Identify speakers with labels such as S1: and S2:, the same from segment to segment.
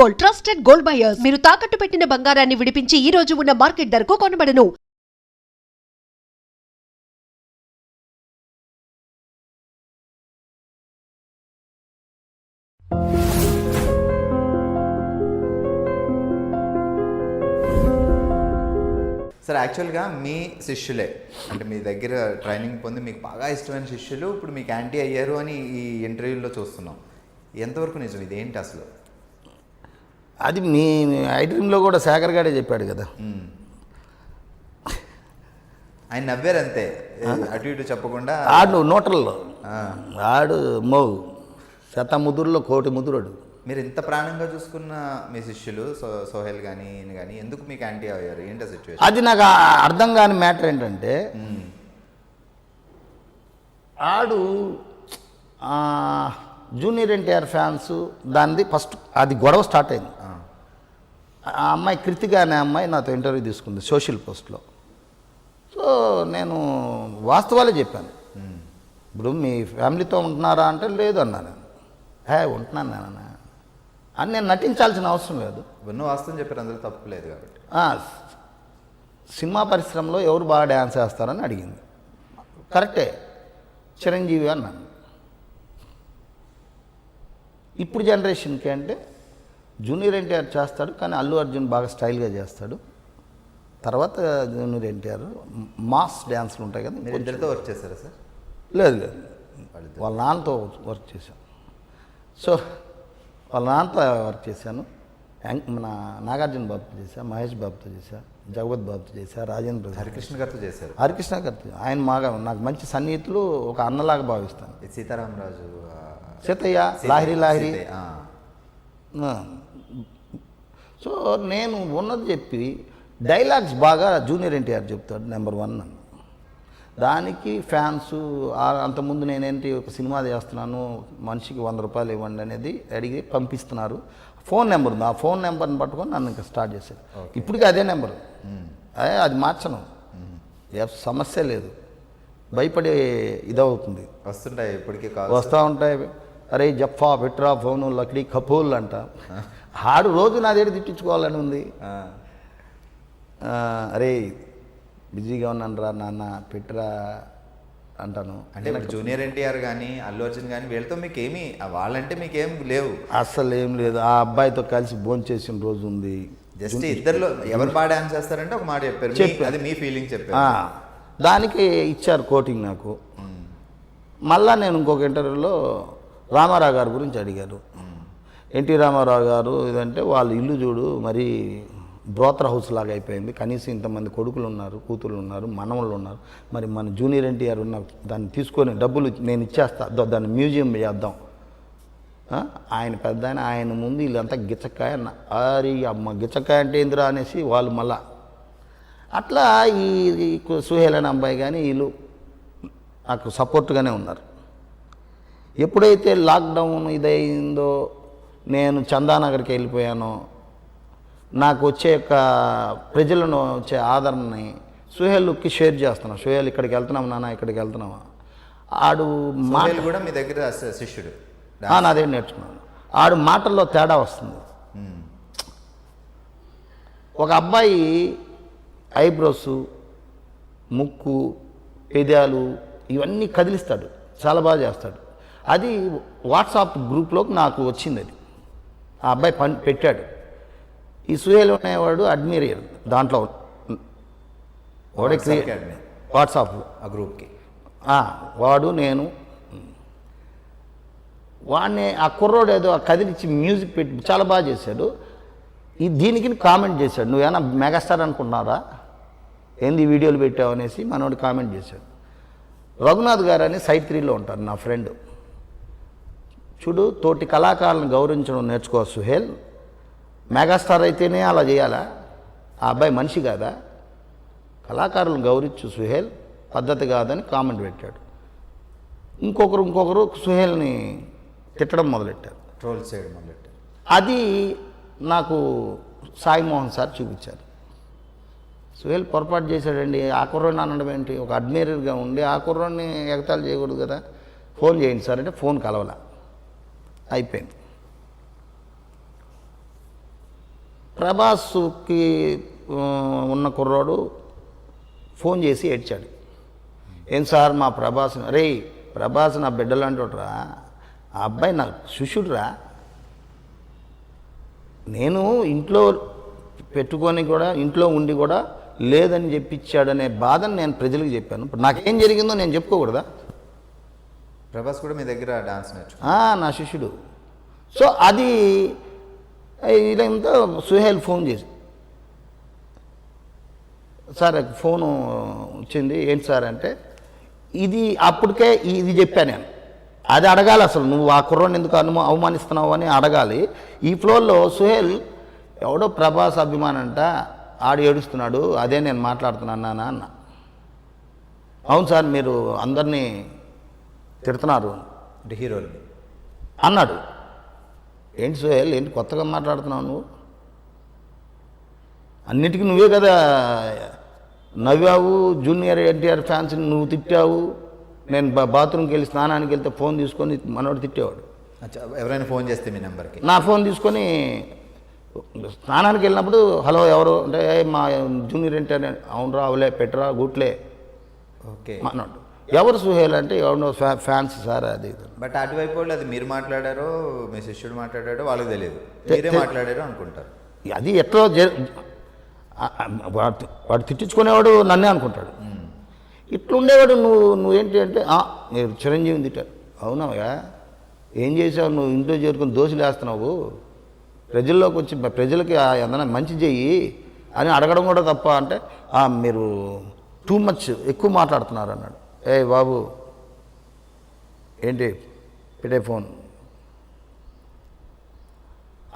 S1: Gold, trusted gold buyers. మీరు తాకట్టు పెట్టిన బంగారాన్ని విడిపించి ఈ రోజు ఉన్న మార్కెట్ ధరకు కొనబడను.
S2: సార్, యాక్చువల్గా మీ శిష్యులే అంటే మీ దగ్గర ట్రైనింగ్ పొంది మీకు బాగా ఇష్టమైన శిష్యులు ఇప్పుడు మీకు యాంటీ అయ్యారు అని ఈ ఇంటర్వ్యూలో చూస్తున్నాం. ఎంతవరకు నిజం? ఇది ఏంటి అసలు?
S3: అది మీ ఐ డ్రీమ్లో కూడా శేఖర్ గారే చెప్పాడు కదా.
S2: ఆయన నవ్వారు అంతే, అటు ఇటు చెప్పకుండా.
S3: ఆడు నోటల్లో ఆడు మోగు శతముదురులో కోటి ముదురుడు.
S2: మీరు ఇంత ప్రాణంగా చూసుకున్న మీ శిష్యులు సోహెల్ కానీ ఈయన కానీ ఎందుకు మీకు యాంటీ అయ్యారు? ఏంటి సిచ్యువేషన్?
S3: అది నాకు అర్థం కాని మ్యాటర్ ఏంటంటే ఆడు జూనియర్ ఎన్టీఆర్ ఫ్యాన్స్ దానిది ఫస్ట్ అది గొడవ స్టార్ట్ అయింది. ఆ అమ్మాయి కృతిక అనే అమ్మాయి నాతో ఇంటర్వ్యూ తీసుకుంది సోషల్ పోస్ట్లో. సో నేను వాస్తవాలే చెప్పాను. ఇప్పుడు మీ ఫ్యామిలీతో ఉంటున్నారా అంటే లేదు అన్నాను. ఉంటున్నాను నేను అని నేను నటించాల్సిన అవసరం లేదు.
S2: ఉన్న వాస్తవం చెప్పారు, అందులో తప్పు లేదు కాబట్టి.
S3: సినిమా పరిశ్రమలో ఎవరు బాగా డ్యాన్స్ చేస్తారని అడిగింది. కరెక్టే, చిరంజీవి అన్నాను. ఇప్పుడు జనరేషన్కి అంటే జూనియర్ ఎన్టీఆర్ చేస్తాడు, కానీ అల్లు అర్జున్ బాగా స్టైల్గా చేస్తాడు. తర్వాత జూనియర్ ఎన్టీఆర్ మాస్ డ్యాన్స్లు ఉంటాయి కదా.
S2: మీరు ఇద్దరితో వర్క్ చేశారా సార్?
S3: లేదు లేదు, వాళ్ళ నాన్నతో వర్క్ చేశాను. సో వాళ్ళ నాన్నతో వర్క్ చేశాను. మన నాగార్జున బాబుతో చేశా, మహేష్ బాబుతో చేశా, జగవత్ బాబుతో చేశా, రాజేంద్ర
S2: హరికృష్ణ గారితో చేశారు.
S3: హరికృష్ణ గారితో ఆయన నాకు మంచి సన్నిహితులు, ఒక అన్నలాగా భావిస్తాను.
S2: సీతారామరాజు,
S3: సీతయ్య, లాహిరి లాహిరి. సో నేను ఉన్నది చెప్పి డైలాగ్స్ బాగా జూనియర్ ఎన్టీఆర్ చెప్తాడు, నెంబర్ 1 అన్న. దానికి ఫ్యాన్స్ అంతకుముందు నేనేంటి ఒక సినిమా చేస్తున్నాను, మనిషికి 100 రూపాయలు ఇవ్వండి అనేది అడిగి పంపిస్తున్నారు. ఫోన్ నెంబర్ ఉంది, ఆ ఫోన్ నెంబర్ని పట్టుకొని నన్ను ఇంకా స్టార్ట్ చేశారు. ఇప్పటికీ అదే నెంబరు, అది మార్చను, సమస్య లేదు. భయపడే ఇదవుతుంది.
S2: వస్తుంటాయి ఇప్పటికీ,
S3: వస్తూ ఉంటాయి. అరే జఫా పెట్రా ఫోను లక్డీ కపూల్ అంట. ఆడు రోజు నా దగ్గర తిట్టించుకోవాలని ఉంది. అరే బిజీగా ఉన్నాను రా నాన్న పెట్రా అంటాను.
S2: అంటే జూనియర్ ఎన్టీఆర్ కానీ అల్లు అర్జున్ కానీ వీళ్ళతో మీకేమీ, వాళ్ళంటే మీకేం లేవు?
S3: అస్సలు ఏం లేదు. ఆ అబ్బాయితో కలిసి భోజనం చేసిన రోజు ఉంది.
S2: జస్ట్ ఇద్దరిలో ఎవరు బాగా డాన్స్ చేస్తారంటే ఒక మాట చెప్పారు, అది మీ ఫీలింగ్ చెప్పారు.
S3: దానికి ఇచ్చారు కోటింగ్ నాకు. మళ్ళా నేను ఇంకొక ఇంటర్వ్యూలో రామారావు గారి గురించి అడిగారు. ఎన్టీ రామారావు గారు ఇదంటే వాళ్ళ ఇల్లు చూడు మరి బ్రోతర్ హౌస్ లాగా అయిపోయింది, కనీసం ఇంతమంది కొడుకులు ఉన్నారు, కూతుళ్ళు ఉన్నారు, మనవళ్ళు ఉన్నారు, మరి మన జూనియర్ ఎన్టీఆర్ ఉన్న దాన్ని తీసుకొని డబ్బులు నేను ఇచ్చేస్తా, దాన్ని మ్యూజియం చేద్దాం. ఆయన పెద్ద ఆయన ముందు వీళ్ళంతా గిచ్చకాయ అరి అమ్మ గిచ్చకాయ అంటే ఏందిరా అనేసి వాళ్ళు మళ్ళా అట్లా ఈ సుహేల్ అనే అబ్బాయి కానీ వీళ్ళు నాకు సపోర్ట్గానే ఉన్నారు. ఎప్పుడైతే లాక్డౌన్ ఇదైందో నేను చందానగర్కి వెళ్ళిపోయానో, నాకు వచ్చే ప్రజలను వచ్చే ఆదరణని సుహేల్కి షేర్ చేస్తున్నాను. సుహేల్ ఇక్కడికి వెళ్తున్నాం నాన్న, ఇక్కడికి వెళ్తున్నావా. ఆడు
S2: మాటలు కూడా మీ దగ్గర శిష్యుడు
S3: నా దగ్గర నేర్చుకున్నాను. ఆడు మాటల్లో తేడా వస్తుంది. ఒక అబ్బాయి ఐబ్రోస్, ముక్కు, పెదాలు ఇవన్నీ కదిలిస్తాడు, చాలా బాగా చేస్తాడు. అది వాట్సాప్ గ్రూప్లోకి నాకు వచ్చింది. అది ఆ అబ్బాయి పెట్టాడు. ఈ సుహేల్ అనేవాడు అడ్మిరియర్ దాంట్లో వాడే వాట్సాప్లో
S2: ఆ గ్రూప్కి
S3: వాడు నేను వాడిని ఆ కుర్రోడు ఏదో కదిలిచ్చి మ్యూజిక్ పెట్టి చాలా బాగా చేశాడు. దీనికి కామెంట్ చేశాడు, నువ్వేనా మెగాస్టార్ అనుకుంటున్నారా, ఏంది వీడియోలు పెట్టావు అనేసి మనోడు కామెంట్ చేశాడు. రఘునాథ్ గారు అని సైట్ 3లో ఉంటారు, నా ఫ్రెండ్. చూడు, తోటి కళాకారులను గౌరవించడం నేర్చుకో సుహేల్, మెగాస్టార్ అయితేనే అలా చేయాలా, ఆ అబ్బాయి మనిషి కాదా, కళాకారులను గౌరవించు సుహేల్, పద్ధతి కాదని కామెంట్ పెట్టాడు. ఇంకొకరు సుహేల్ని తిట్టడం మొదలెట్టారు,
S2: ట్రోల్ చేయడం మొదలెట్టారు.
S3: అది నాకు సాయి మోహన్ సార్ చూపించారు. సుహేల్ పొరపాటు చేశాడండి, ఆ కుర్రోని అనడం ఏంటి, ఒక అడ్మైరర్గా ఉండి ఆ కుర్రోని ఎగతాళి చేయకూడదు కదా, ఫోన్ చేయండి సార్ అంటే ఫోన్ కలవలా, అయిపోయింది. ప్రభాస్కి ఉన్న కుర్రాడు ఫోన్ చేసి ఏడ్చాడు. ఏం సార్ మా ప్రభాస్, రే ప్రభాస్ నా బిడ్డలు అంటురా, ఆ అబ్బాయి నా శిష్యుడురా, నేను ఇంట్లో పెట్టుకొని కూడా ఇంట్లో ఉండి కూడా లేదని చెప్పించాడనే బాధను నేను ప్రజలకు చెప్పాను. ఇప్పుడు నాకేం జరిగిందో నేను చెప్పుకోకూడదా?
S2: ప్రభాస్ కూడా మీ దగ్గర డాన్స్ నేర్చు
S3: నా శిష్యుడు. సో అది ఇదంతా సుహేల్ ఫోన్ చేసి, సార్ ఫోను వచ్చింది, ఏంటి సార్ అంటే, ఇది అప్పటికే ఇది చెప్పాను నేను. అది అడగాలి, అసలు నువ్వు ఆ కుర్రోని ఎందుకు అవమానిస్తున్నావు అని అడగాలి. ఈ ఫ్లోర్లో సుహేల్ ఎవడో ప్రభాస్ అభిమానంట, ఆడు ఏడుస్తున్నాడు, అదే నేను మాట్లాడుతున్నాను అన్న. అవును సార్ మీరు అందరినీ తిడుతున్నారు
S2: అంటే హీరోలు
S3: అన్నాడు. ఏంటి సుహేల్, ఏంటి కొత్తగా మాట్లాడుతున్నావు నువ్వు? అన్నిటికీ నువ్వే కదా నవ్వావు, జూనియర్ ఎన్టీఆర్ ఫ్యాన్స్ని నువ్వు తిట్టావు. నేను బాత్రూమ్కి వెళ్ళి స్నానానికి వెళ్తే ఫోన్ తీసుకొని మనోడు తిట్టేవాడు.
S2: ఎవరైనా ఫోన్ చేస్తే మీ నెంబర్కి
S3: నా ఫోన్ తీసుకొని స్నానానికి వెళ్ళినప్పుడు హలో ఎవరు అంటే, మా జూనియర్ ఎన్టీఆర్. అవును రావులే పెట్టరా గుట్లే.
S2: ఓకే
S3: మనోడు ఎవరు సుహేల్ అంటే ఎవడో ఫ్యాన్స్ సార్ అది.
S2: బట్ అటువైపు వాళ్ళు అది మీరు మాట్లాడారో మీ శిష్యుడు మాట్లాడారో వాళ్ళకి తెలియదు, మీరే మాట్లాడారో అనుకుంటారు.
S3: అది ఎట్లా వాడు తిట్టించుకునేవాడు నన్నే అనుకుంటాడు. ఇట్లుండేవాడు నువ్వేంటి అంటే, మీరు చిరంజీవిని తిట్టారు. అవునాగా ఏం చేసావు నువ్వు? ఇంట్లో చేరుకుని దోశలు వేస్తున్నావు, ప్రజల్లోకి వచ్చి ప్రజలకి ఏదైనా మంచి చెయ్యి అని అడగడం కూడా తప్ప అంటే, మీరు టూ మచ్ ఎక్కువ మాట్లాడుతున్నారు అన్నాడు. ఏ బాబు ఏంటి పెట్టే ఫోన్.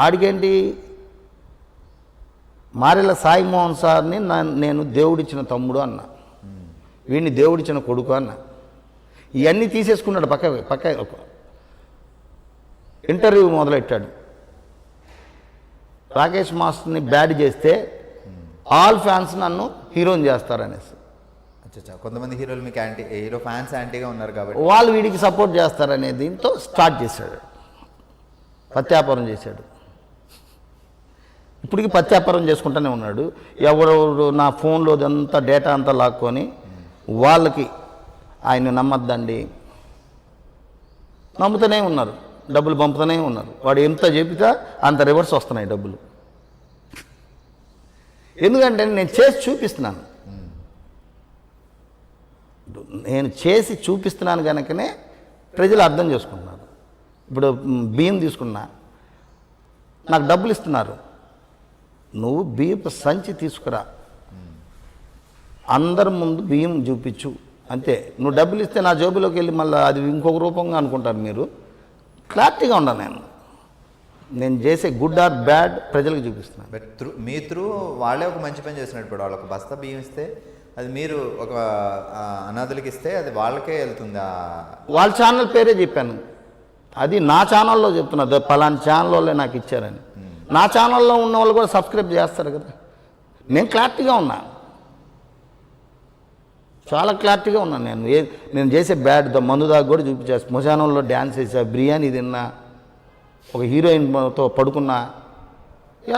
S3: ఆడికేంటి, మారెల సాయి మోహన్ సార్ని నేను దేవుడిచ్చిన తమ్ముడు అన్న, వీడిని దేవుడిచ్చిన కొడుకు అన్న. ఇవన్నీ తీసేసుకున్నాడు పక్క ఇంటర్వ్యూ మొదలెట్టాడు. రాకేష్ మాస్టర్ని బ్యాడ్ చేస్తే ఆల్ ఫ్యాన్స్ నన్ను హీరోని చేస్తారనేసి.
S2: అచ్చా, కొంతమంది హీరోలు మీకు హీరో ఫ్యాన్స్ యాంటీగా ఉన్నారు కాబట్టి
S3: వాళ్ళు వీడికి సపోర్ట్ చేస్తారనే దీంతో స్టార్ట్ చేశాడు, పత్యాపారం చేశాడు. ఇప్పటికీ పత్యాపారం చేసుకుంటూనే ఉన్నాడు. ఎవరెవరు నా ఫోన్లో అంతా డేటా అంతా లాక్కొని వాళ్ళకి ఆయన నమ్మద్దండి, నమ్ముతూనే ఉన్నారు, డబ్బులు పంపుతూనే ఉన్నారు. వాడు ఎంత చెబితే అంత రివర్స్ వస్తున్నాయి డబ్బులు. ఎందుకంటే నేను చేసి చూపిస్తున్నాను, నేను చేసి చూపిస్తున్నాను కనుకనే ప్రజలు అర్థం చేసుకుంటున్నారు. ఇప్పుడు బియ్యం తీసుకున్నా, నాకు డబ్బులు ఇస్తున్నారు, నువ్వు బియ్యపు సంచి తీసుకురా, అందరి ముందు బియ్యం చూపించు అంతే. నువ్వు డబ్బులు ఇస్తే నా జోబులోకి వెళ్ళి మళ్ళీ అది ఇంకొక రూపంగా అనుకుంటారు మీరు. క్లారిటీగా ఉన్నాను నేను చేసే గుడ్ ఆర్ బ్యాడ్ ప్రజలకు చూపిస్తున్నాను.
S2: బట్ మీ త్రూ వాళ్ళే ఒక మంచి పని చేస్తున్నట్టు. ఇప్పుడు వాళ్ళకి బస్తా బియ్యం ఇస్తే అది మీరు ఒక అనాథులకి ఇస్తే అది వాళ్ళకే వెళ్తుందా?
S3: వాళ్ళ ఛానల్ పేరే చెప్పాను, అది నా ఛానల్లో చెప్తున్నా, పలానా ఛానల్లో నాకు ఇచ్చారని. నా ఛానల్లో ఉన్న వాళ్ళు కూడా సబ్స్క్రైబ్ చేస్తారు కదా. నేను క్లారిటీగా ఉన్నా, చాలా క్లారిటీగా ఉన్నాను. నేను చేసే బ్యాడ్ మందు దాకా కూడా చూపించేస్తా. శ్మశానంలో డ్యాన్స్ చేసా, బిర్యానీ తిన్నా, ఒక హీరోయిన్తో పడుకున్నా.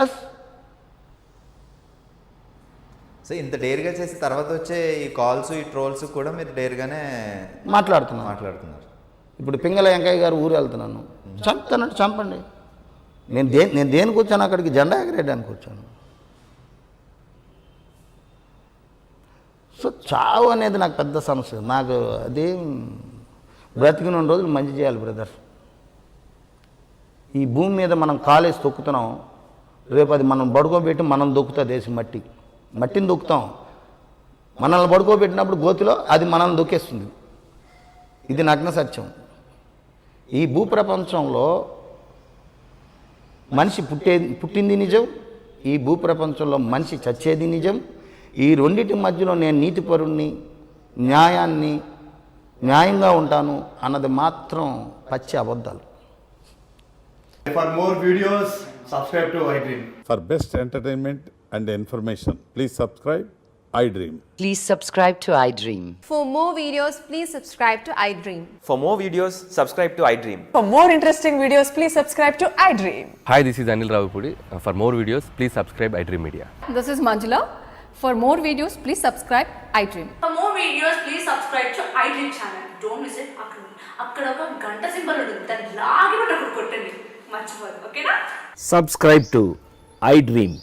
S3: ఎస్.
S2: సో ఇంత డేర్గా చేసి తర్వాత వచ్చే ఈ కాల్స్ ఈ ట్రోల్స్ కూడా మీరు డేర్గానే మాట్లాడుతున్నారు.
S3: ఇప్పుడు పింగళ వెంకయ్య గారు ఊరు వెళ్తున్నాను, చంపుతానంటే చంపండి. నేను దేనికి వచ్చాను అక్కడికి? జెండా ఎగరేయడానికి వచ్చాను. సో చావు అనేది నాకు పెద్ద సమస్య. నాకు అదేం బ్రతికిన రోజులు మంచి చేయాలి బ్రదర్. ఈ భూమి మీద మనం కాలేసి తొక్కుతున్నాం, రేపు అది మనం పడుకోబెట్టి మనం దొక్కుతా దేశం మట్టిని దొక్కుతాం. మనల్ని పడుకోబెట్టినప్పుడు గోతిలో అది మనల్ని దొక్కేస్తుంది. ఇది నగ్న సత్యం. ఈ భూప్రపంచంలో మనిషి పుట్టింది నిజం, ఈ భూప్రపంచంలో మనిషి చచ్చేది నిజం. ఈ రెండింటి మధ్యలో నేను నీతిపరుణ్ణి, న్యాయంగా ఉంటాను అన్నది మాత్రం పచ్చి అబద్ధాలు.
S4: For more videos, subscribe to iDream.
S5: For best entertainment and information, please subscribe iDream.
S6: Please subscribe to iDream.
S7: For more videos, please subscribe to iDream.
S8: For more videos, subscribe to iDream.
S9: For more interesting videos, please subscribe to iDream.
S10: Hi, this is Anil Ravipudi. For more videos, please subscribe iDream Media.
S11: This is Manjula. For more videos, please subscribe iDream.
S12: For more videos, please subscribe to iDream channel. Don't miss it. అక్కడ ఒక గంట symbol ఉంటుంది, దాన్ని లాగి కొట్టండి, మర్చిపోదు. ఓకేనా?
S3: Subscribe to iDream.